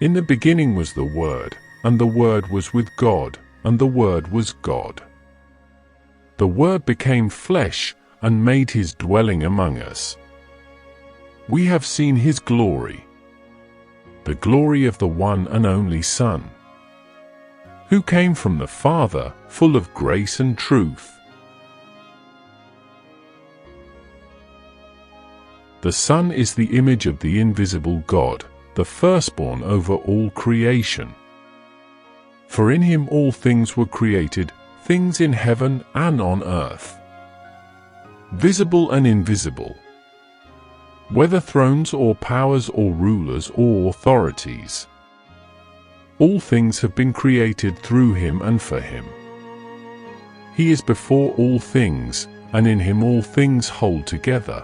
In the beginning was the Word, and the Word was with God, and the Word was God. The Word became flesh and made his dwelling among us. We have seen his glory, the glory of the one and only Son, who came from the Father, full of grace and truth. The Son is the image of the invisible God, the firstborn over all creation. For in him all things were created, things in heaven and on earth, visible and invisible, whether thrones or powers or rulers or authorities. All things have been created through him and for him. He is before all things, and in him all things hold together.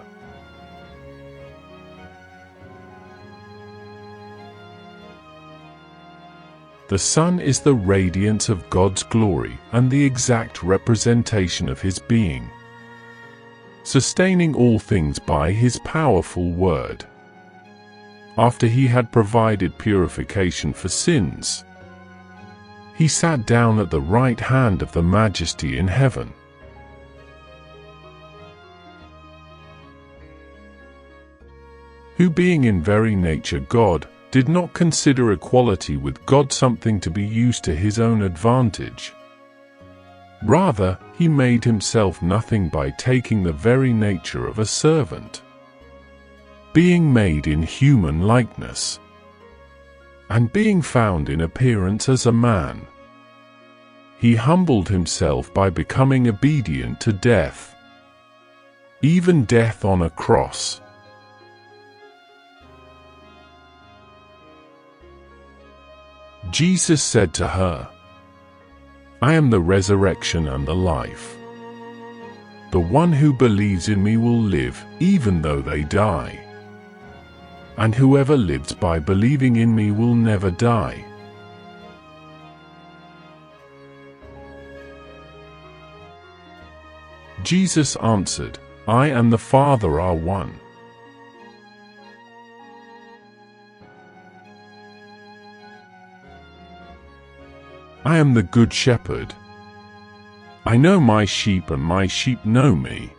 The Son is the radiance of God's glory and the exact representation of his being, sustaining all things by his powerful word. After he had provided purification for sins, he sat down at the right hand of the Majesty in heaven. Who being in very nature God, did not consider equality with God something to be used to his own advantage. Rather, he made himself nothing by taking the very nature of a servant, being made in human likeness, and being found in appearance as a man. He humbled himself by becoming obedient to death, even death on a cross. Jesus said to her, I am the resurrection and the life. The one who believes in me will live, even though they die. And whoever lives by believing in me will never die. Jesus answered, I and the Father are one. I am the good shepherd. I know my sheep and my sheep know me,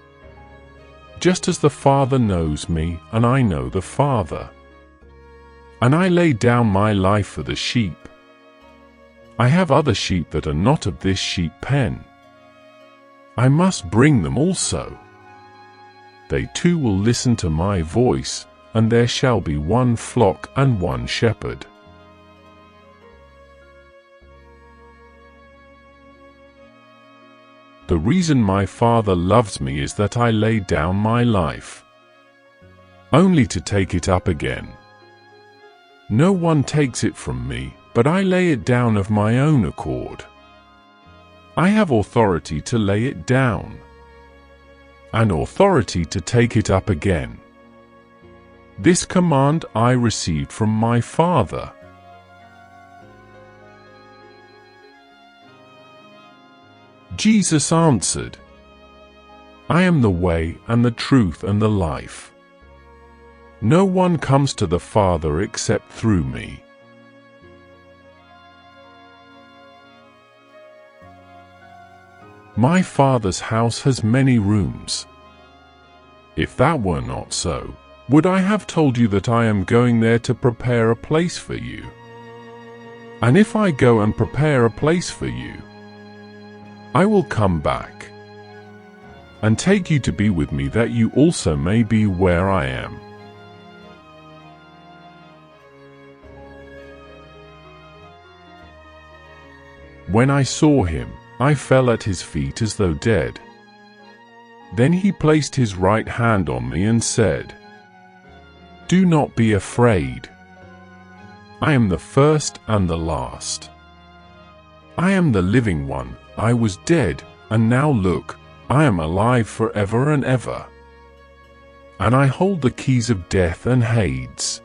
just as the Father knows me and I know the Father. And I lay down my life for the sheep. I have other sheep that are not of this sheep pen. I must bring them also. They too will listen to my voice, and there shall be one flock and one shepherd. The reason my Father loves me is that I lay down my life, only to take it up again. No one takes it from me, but I lay it down of my own accord. I have authority to lay it down, and authority to take it up again. This command I received from my Father. Jesus answered, I am the way and the truth and the life. No one comes to the Father except through me. My Father's house has many rooms. If that were not so, would I have told you that I am going there to prepare a place for you? And if I go and prepare a place for you, I will come back and take you to be with me, that you also may be where I am. When I saw him, I fell at his feet as though dead. Then he placed his right hand on me and said, Do not be afraid. I am the first and the last. I am the living one. I was dead, and now look, I am alive forever and ever. And I hold the keys of death and Hades.